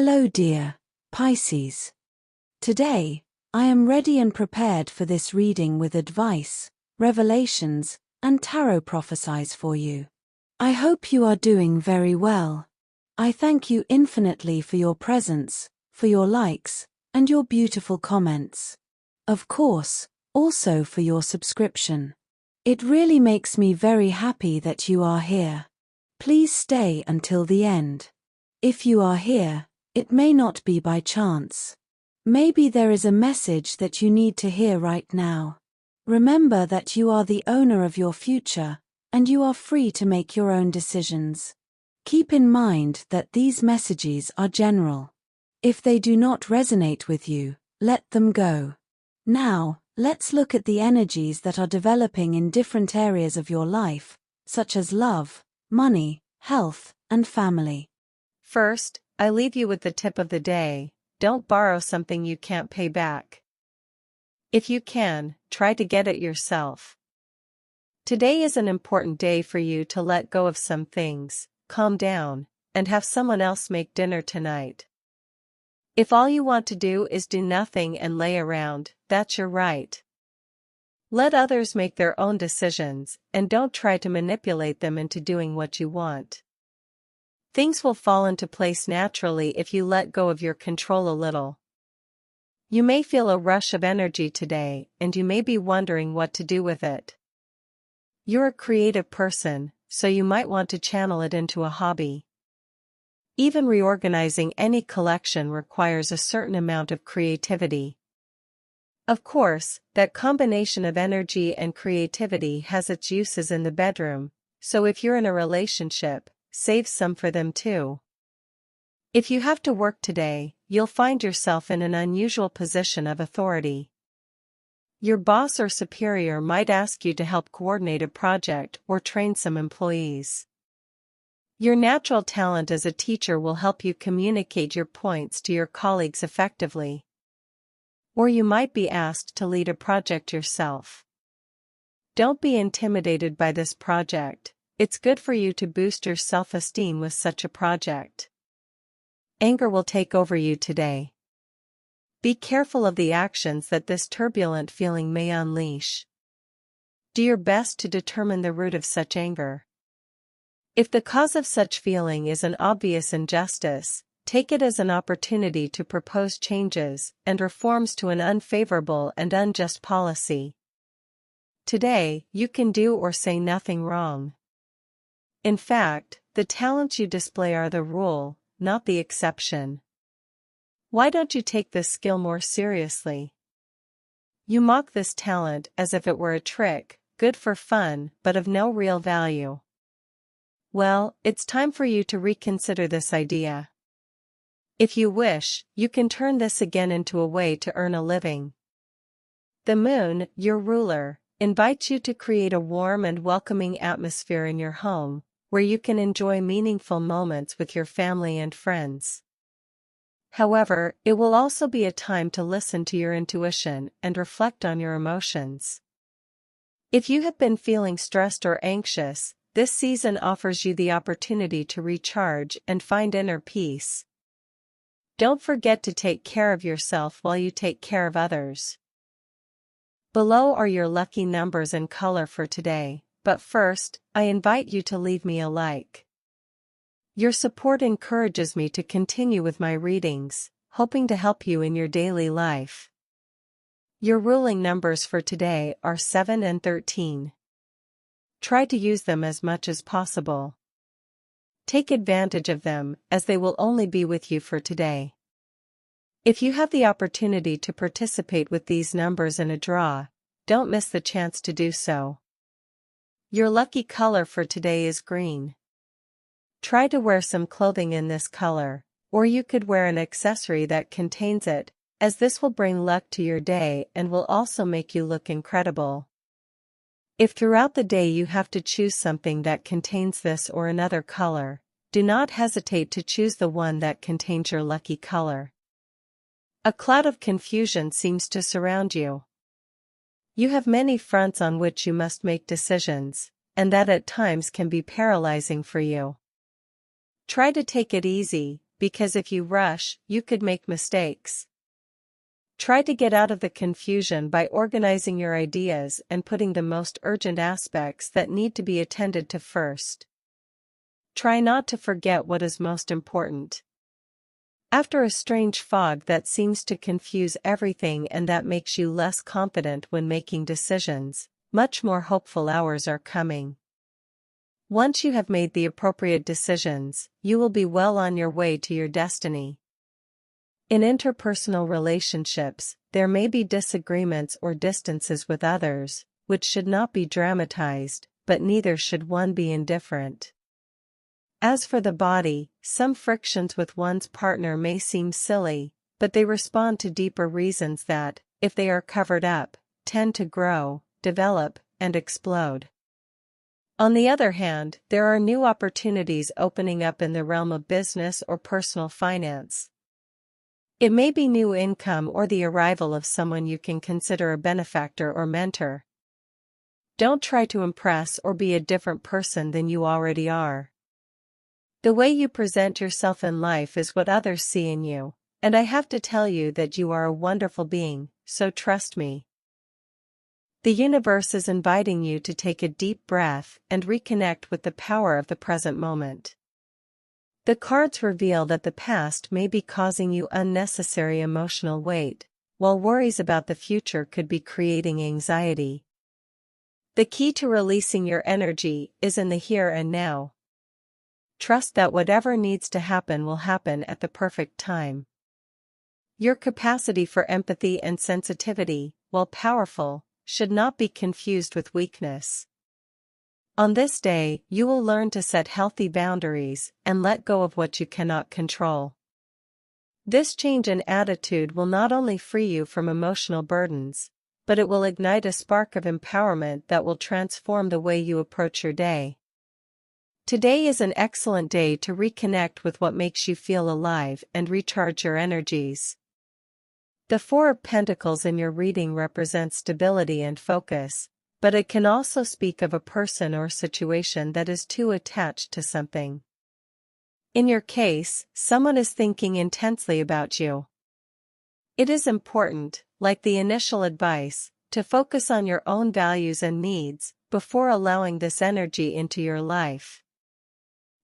Hello dear Pisces. Today, I am ready and prepared for this reading with advice, revelations, and tarot prophecies for you. I hope you are doing very well. I thank you infinitely for your presence, for your likes, and your beautiful comments. Of course, also for your subscription. It really makes me very happy that you are here. Please stay until the end. If you are here, it may not be by chance. Maybe there is a message that you need to hear right now. Remember that you are the owner of your future, and you are free to make your own decisions. Keep in mind that these messages are general. If they do not resonate with you, let them go. Now, let's look at the energies that are developing in different areas of your life, such as love, money, health, and family. First, I leave you with the tip of the day: don't borrow something you can't pay back. If you can, try to get it yourself. Today is an important day for you to let go of some things, calm down, and have someone else make dinner tonight. If all you want to do is do nothing and lay around, that's your right. Let others make their own decisions, and don't try to manipulate them into doing what you want. Things will fall into place naturally if you let go of your control a little. You may feel a rush of energy today, and you may be wondering what to do with it. You're a creative person, so you might want to channel it into a hobby. Even reorganizing any collection requires a certain amount of creativity. Of course, that combination of energy and creativity has its uses in the bedroom, so if you're in a relationship, save some for them too. If you have to work today, you'll find yourself in an unusual position of authority. Your boss or superior might ask you to help coordinate a project or train some employees. Your natural talent as a teacher will help you communicate your points to your colleagues effectively. Or you might be asked to lead a project yourself. Don't be intimidated by this project. It's good for you to boost your self-esteem with such a project. Anger will take over you today. Be careful of the actions that this turbulent feeling may unleash. Do your best to determine the root of such anger. If the cause of such feeling is an obvious injustice, take it as an opportunity to propose changes and reforms to an unfavorable and unjust policy. Today, you can do or say nothing wrong. In fact, the talents you display are the rule, not the exception. Why don't you take this skill more seriously? You mock this talent as if it were a trick, good for fun, but of no real value. Well, it's time for you to reconsider this idea. If you wish, you can turn this again into a way to earn a living. The moon, your ruler, invites you to create a warm and welcoming atmosphere in your home, where you can enjoy meaningful moments with your family and friends. However, it will also be a time to listen to your intuition and reflect on your emotions. If you have been feeling stressed or anxious, this season offers you the opportunity to recharge and find inner peace. Don't forget to take care of yourself while you take care of others. Below are your lucky numbers and color for today, but first, I invite you to leave me a like. Your support encourages me to continue with my readings, hoping to help you in your daily life. Your ruling numbers for today are 7 and 13. Try to use them as much as possible. Take advantage of them, as they will only be with you for today. If you have the opportunity to participate with these numbers in a draw, don't miss the chance to do so. Your lucky color for today is green. Try to wear some clothing in this color, or you could wear an accessory that contains it, as this will bring luck to your day and will also make you look incredible. If throughout the day you have to choose something that contains this or another color, do not hesitate to choose the one that contains your lucky color. A cloud of confusion seems to surround you. You have many fronts on which you must make decisions, and that at times can be paralyzing for you. Try to take it easy, because if you rush, you could make mistakes. Try to get out of the confusion by organizing your ideas and putting the most urgent aspects that need to be attended to first. Try not to forget what is most important. After a strange fog that seems to confuse everything and that makes you less confident when making decisions, much more hopeful hours are coming. Once you have made the appropriate decisions, you will be well on your way to your destiny. In interpersonal relationships, there may be disagreements or distances with others, which should not be dramatized, but neither should one be indifferent. As for the body, some frictions with one's partner may seem silly, but they respond to deeper reasons that, if they are covered up, tend to grow, develop, and explode. On the other hand, there are new opportunities opening up in the realm of business or personal finance. It may be new income or the arrival of someone you can consider a benefactor or mentor. Don't try to impress or be a different person than you already are. The way you present yourself in life is what others see in you, and I have to tell you that you are a wonderful being, so trust me. The universe is inviting you to take a deep breath and reconnect with the power of the present moment. The cards reveal that the past may be causing you unnecessary emotional weight, while worries about the future could be creating anxiety. The key to releasing your energy is in the here and now. Trust that whatever needs to happen will happen at the perfect time. Your capacity for empathy and sensitivity, while powerful, should not be confused with weakness. On this day, you will learn to set healthy boundaries and let go of what you cannot control. This change in attitude will not only free you from emotional burdens, but it will ignite a spark of empowerment that will transform the way you approach your day. Today is an excellent day to reconnect with what makes you feel alive and recharge your energies. The Four of Pentacles in your reading represents stability and focus, but it can also speak of a person or situation that is too attached to something. In your case, someone is thinking intensely about you. It is important, like the initial advice, to focus on your own values and needs before allowing this energy into your life.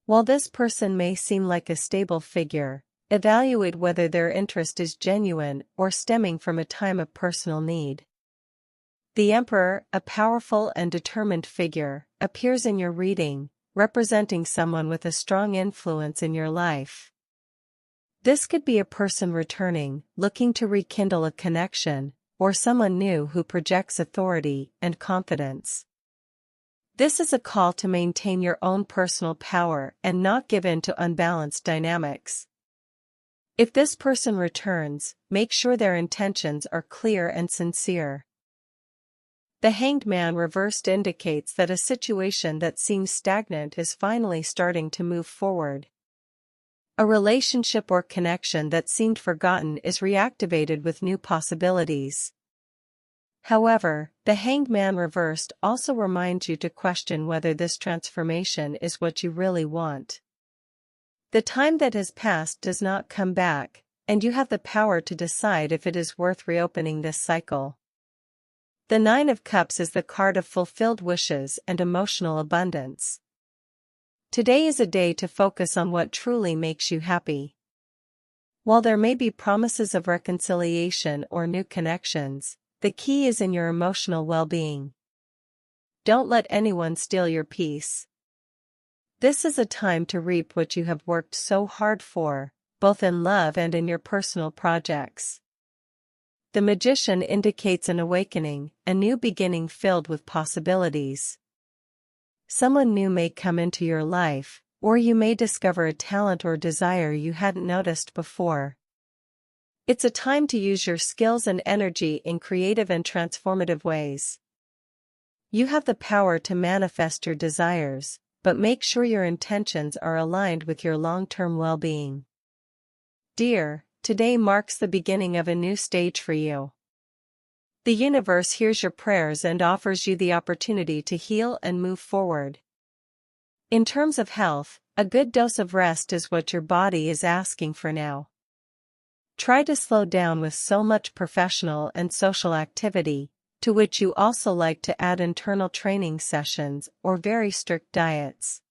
While this person may seem like a stable figure, evaluate whether their interest is genuine or stemming from a time of personal need. The Emperor, a powerful and determined figure, appears in your reading, representing someone with a strong influence in your life. This could be a person returning, looking to rekindle a connection, or someone new who projects authority and confidence. This is a call to maintain your own personal power and not give in to unbalanced dynamics. If this person returns, make sure their intentions are clear and sincere. The Hanged Man reversed indicates that a situation that seems stagnant is finally starting to move forward. A relationship or connection that seemed forgotten is reactivated with new possibilities. However, the Hanged Man reversed also reminds you to question whether this transformation is what you really want. The time that has passed does not come back, and you have the power to decide if it is worth reopening this cycle. The Nine of Cups is the card of fulfilled wishes and emotional abundance. Today is a day to focus on what truly makes you happy. While there may be promises of reconciliation or new connections, the key is in your emotional well-being. Don't let anyone steal your peace. This is a time to reap what you have worked so hard for, both in love and in your personal projects. The Magician indicates an awakening, a new beginning filled with possibilities. Someone new may come into your life, or you may discover a talent or desire you hadn't noticed before. It's a time to use your skills and energy in creative and transformative ways. You have the power to manifest your desires, but make sure your intentions are aligned with your long-term well-being. Dear, today marks the beginning of a new stage for you. The universe hears your prayers and offers you the opportunity to heal and move forward. In terms of health, a good dose of rest is what your body is asking for now. Try to slow down with so much professional and social activity, to which you also like to add internal training sessions or very strict diets.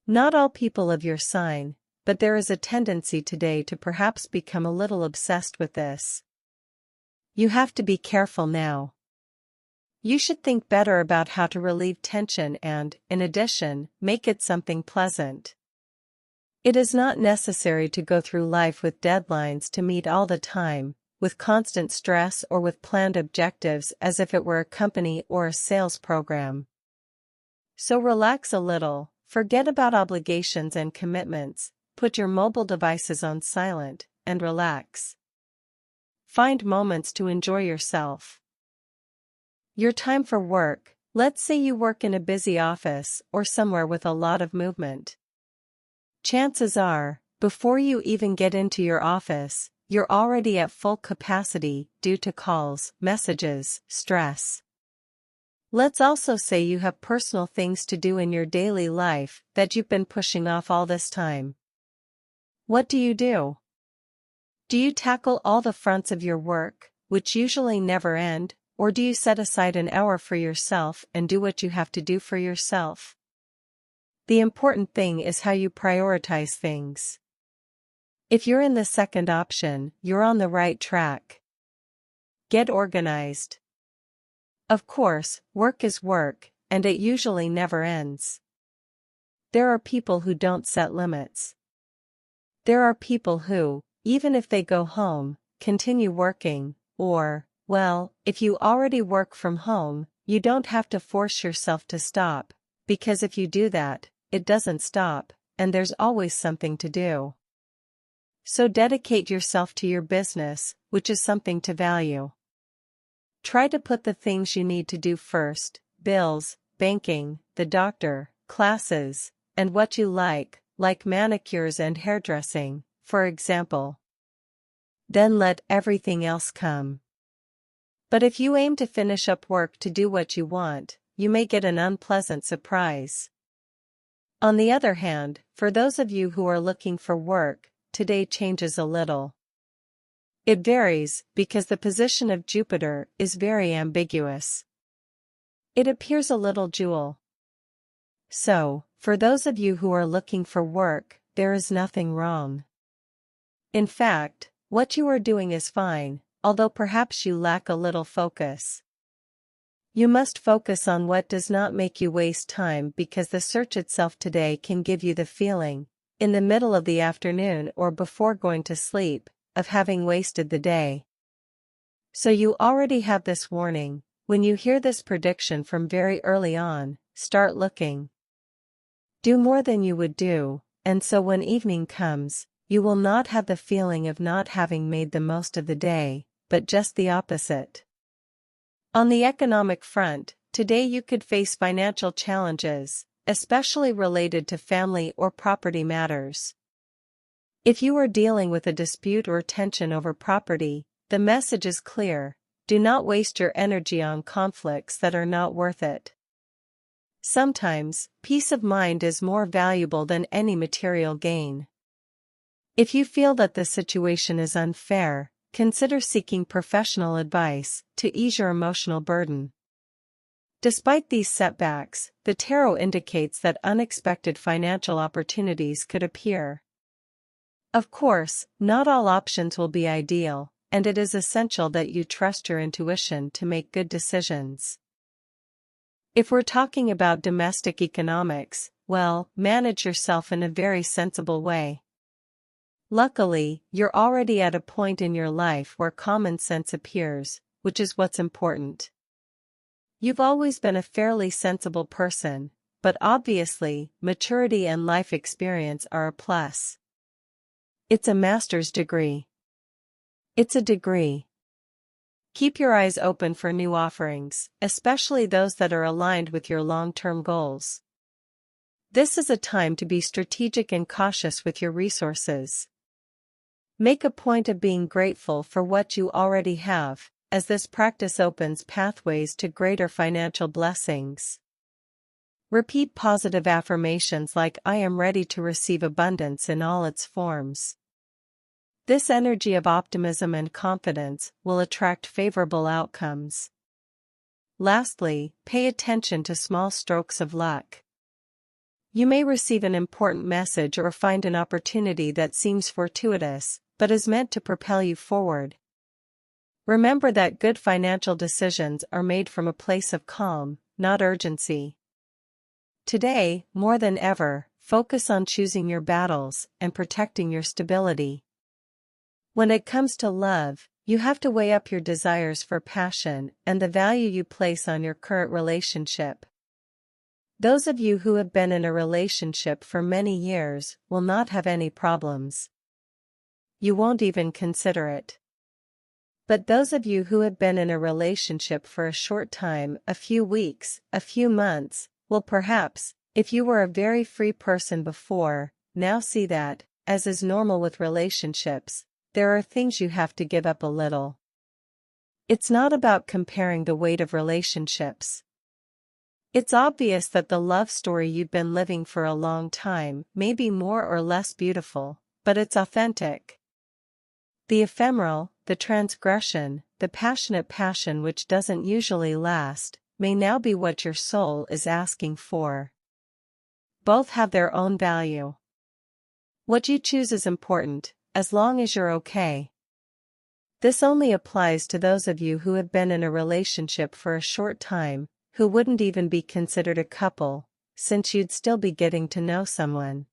Not all people of your sign, but there is a tendency today to perhaps become a little obsessed with this. You have to be careful now. You should think better about how to relieve tension and, in addition, make it something pleasant. It is not necessary to go through life with deadlines to meet all the time, with constant stress or with planned objectives as if it were a company or a sales program. So relax a little, forget about obligations and commitments, put your mobile devices on silent, and relax. Find moments to enjoy yourself. Your time for work, let's say you work in a busy office or somewhere with a lot of movement. Chances are, before you even get into your office, you're already at full capacity due to calls, messages, stress. Let's also say you have personal things to do in your daily life that you've been pushing off all this time. What do? Do you tackle all the fronts of your work, which usually never end, or do you set aside an hour for yourself and do what you have to do for yourself? The important thing is how you prioritize things. If you're in the second option, you're on the right track. Get organized. Of course, work is work, and it usually never ends. There are people who don't set limits. There are people who, even if they go home, continue working, or, well, if you already work from home, you don't have to force yourself to stop, because if you do that, it doesn't stop, and there's always something to do. So dedicate yourself to your business, which is something to value. Try to put the things you need to do first: bills, banking, the doctor, classes, and what you like manicures and hairdressing, for example. Then let everything else come. But if you aim to finish up work to do what you want, you may get an unpleasant surprise. On the other hand, for those of you who are looking for work, today changes a little. It varies, because the position of Jupiter is very ambiguous. It appears a little dual. So, for those of you who are looking for work, there is nothing wrong. In fact, what you are doing is fine, although perhaps you lack a little focus. You must focus on what does not make you waste time, because the search itself today can give you the feeling, in the middle of the afternoon or before going to sleep, of having wasted the day. So you already have this warning. When you hear this prediction from very early on, start looking. Do more than you would do, and so when evening comes, you will not have the feeling of not having made the most of the day, but just the opposite. On the economic front, today you could face financial challenges, especially related to family or property matters. If you are dealing with a dispute or tension over property, the message is clear: do not waste your energy on conflicts that are not worth it. Sometimes, peace of mind is more valuable than any material gain. If you feel that the situation is unfair, consider seeking professional advice to ease your emotional burden. Despite these setbacks, the tarot indicates that unexpected financial opportunities could appear. Of course, not all options will be ideal, and it is essential that you trust your intuition to make good decisions. If we're talking about domestic economics, well, manage yourself in a very sensible way. Luckily, you're already at a point in your life where common sense appears, which is what's important. You've always been a fairly sensible person, but obviously, maturity and life experience are a plus. It's a master's degree. It's a degree. Keep your eyes open for new offerings, especially those that are aligned with your long-term goals. This is a time to be strategic and cautious with your resources. Make a point of being grateful for what you already have, as this practice opens pathways to greater financial blessings. Repeat positive affirmations like I am ready to receive abundance in all its forms. This energy of optimism and confidence will attract favorable outcomes. Lastly, pay attention to small strokes of luck. You may receive an important message or find an opportunity that seems fortuitous, but is meant to propel you forward. Remember that good financial decisions are made from a place of calm, not urgency. Today, more than ever, focus on choosing your battles and protecting your stability. When it comes to love, you have to weigh up your desires for passion and the value you place on your current relationship. Those of you who have been in a relationship for many years will not have any problems. You won't even consider it. But those of you who have been in a relationship for a short time, a few weeks, a few months, will perhaps, if you were a very free person before, now see that, as is normal with relationships, there are things you have to give up a little. It's not about comparing the weight of relationships. It's obvious that the love story you've been living for a long time may be more or less beautiful, but it's authentic. The ephemeral, the transgression, the passionate passion which doesn't usually last, may now be what your soul is asking for. Both have their own value. What you choose is important, as long as you're okay. This only applies to those of you who have been in a relationship for a short time, who wouldn't even be considered a couple, since you'd still be getting to know someone.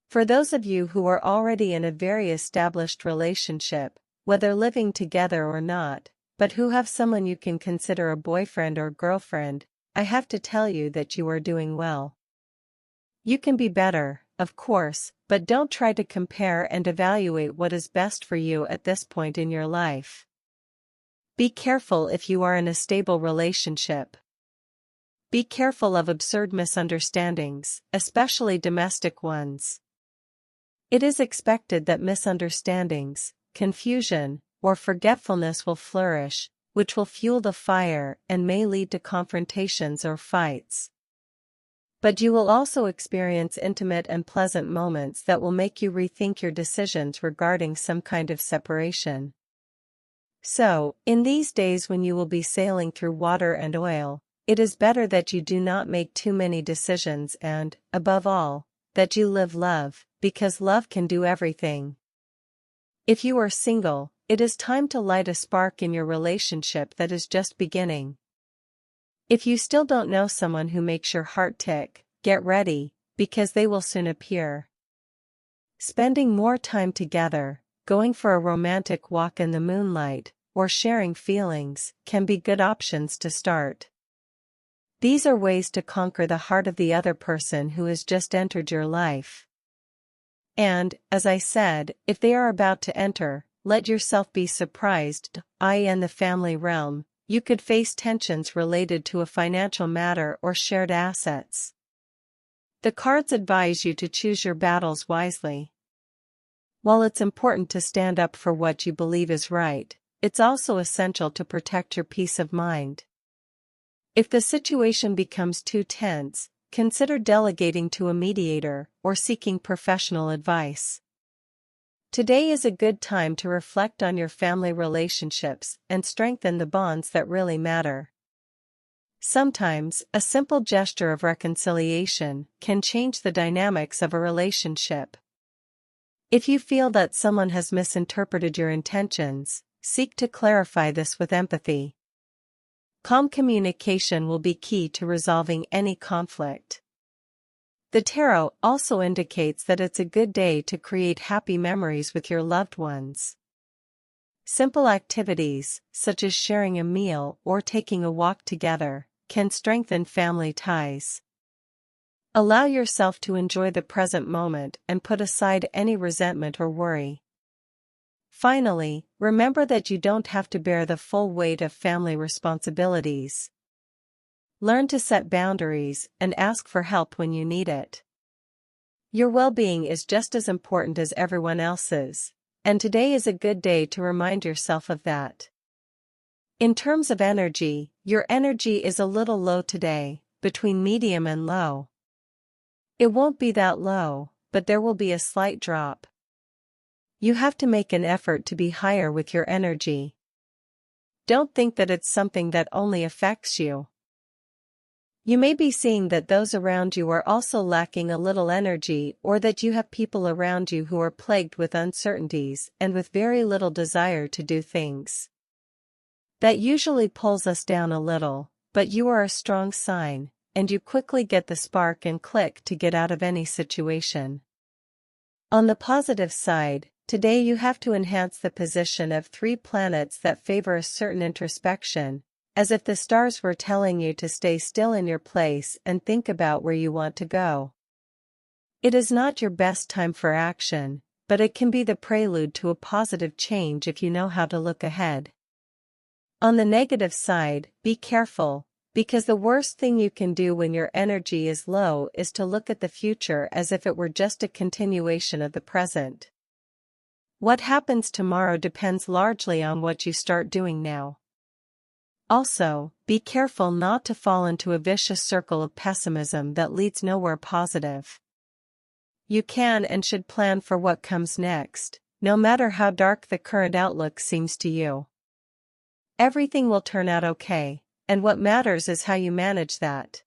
For those of you who are already in a very established relationship, whether living together or not, but who have someone you can consider a boyfriend or girlfriend, I have to tell you that you are doing well. You can be better, of course, but don't try to compare and evaluate what is best for you at this point in your life. Be careful if you are in a stable relationship. Be careful of absurd misunderstandings, especially domestic ones. It is expected that misunderstandings, confusion, or forgetfulness will flourish, which will fuel the fire and may lead to confrontations or fights. But you will also experience intimate and pleasant moments that will make you rethink your decisions regarding some kind of separation. So, in these days when you will be sailing through water and oil, it is better that you do not make too many decisions and, above all, that you live love, because love can do everything. If you are single, it is time to light a spark in your relationship that is just beginning. If you still don't know someone who makes your heart tick, get ready, because they will soon appear. Spending more time together, going for a romantic walk in the moonlight, or sharing feelings, can be good options to start. These are ways to conquer the heart of the other person who has just entered your life. And, as I said, if they are about to enter, let yourself be surprised. In the family realm, you could face tensions related to a financial matter or shared assets. The cards advise you to choose your battles wisely. While it's important to stand up for what you believe is right, it's also essential to protect your peace of mind. If the situation becomes too tense, consider delegating to a mediator or seeking professional advice. Today is a good time to reflect on your family relationships and strengthen the bonds that really matter. Sometimes, a simple gesture of reconciliation can change the dynamics of a relationship. If you feel that someone has misinterpreted your intentions, seek to clarify this with empathy. Calm communication will be key to resolving any conflict. The tarot also indicates that it's a good day to create happy memories with your loved ones. Simple activities, such as sharing a meal or taking a walk together, can strengthen family ties. Allow yourself to enjoy the present moment and put aside any resentment or worry. Finally, remember that you don't have to bear the full weight of family responsibilities. Learn to set boundaries and ask for help when you need it. Your well-being is just as important as everyone else's, and today is a good day to remind yourself of that. In terms of energy, your energy is a little low today, between medium and low. It won't be that low, but there will be a slight drop. You have to make an effort to be higher with your energy. Don't think that it's something that only affects you. You may be seeing that those around you are also lacking a little energy, or that you have people around you who are plagued with uncertainties and with very little desire to do things. That usually pulls us down a little, but you are a strong sign, and you quickly get the spark and click to get out of any situation. On the positive side, today you have to enhance the position of 3 planets that favor a certain introspection, as if the stars were telling you to stay still in your place and think about where you want to go. It is not your best time for action, but it can be the prelude to a positive change if you know how to look ahead. On the negative side, be careful, because the worst thing you can do when your energy is low is to look at the future as if it were just a continuation of the present. What happens tomorrow depends largely on what you start doing now. Also, be careful not to fall into a vicious circle of pessimism that leads nowhere positive. You can and should plan for what comes next, no matter how dark the current outlook seems to you. Everything will turn out okay, and what matters is how you manage that.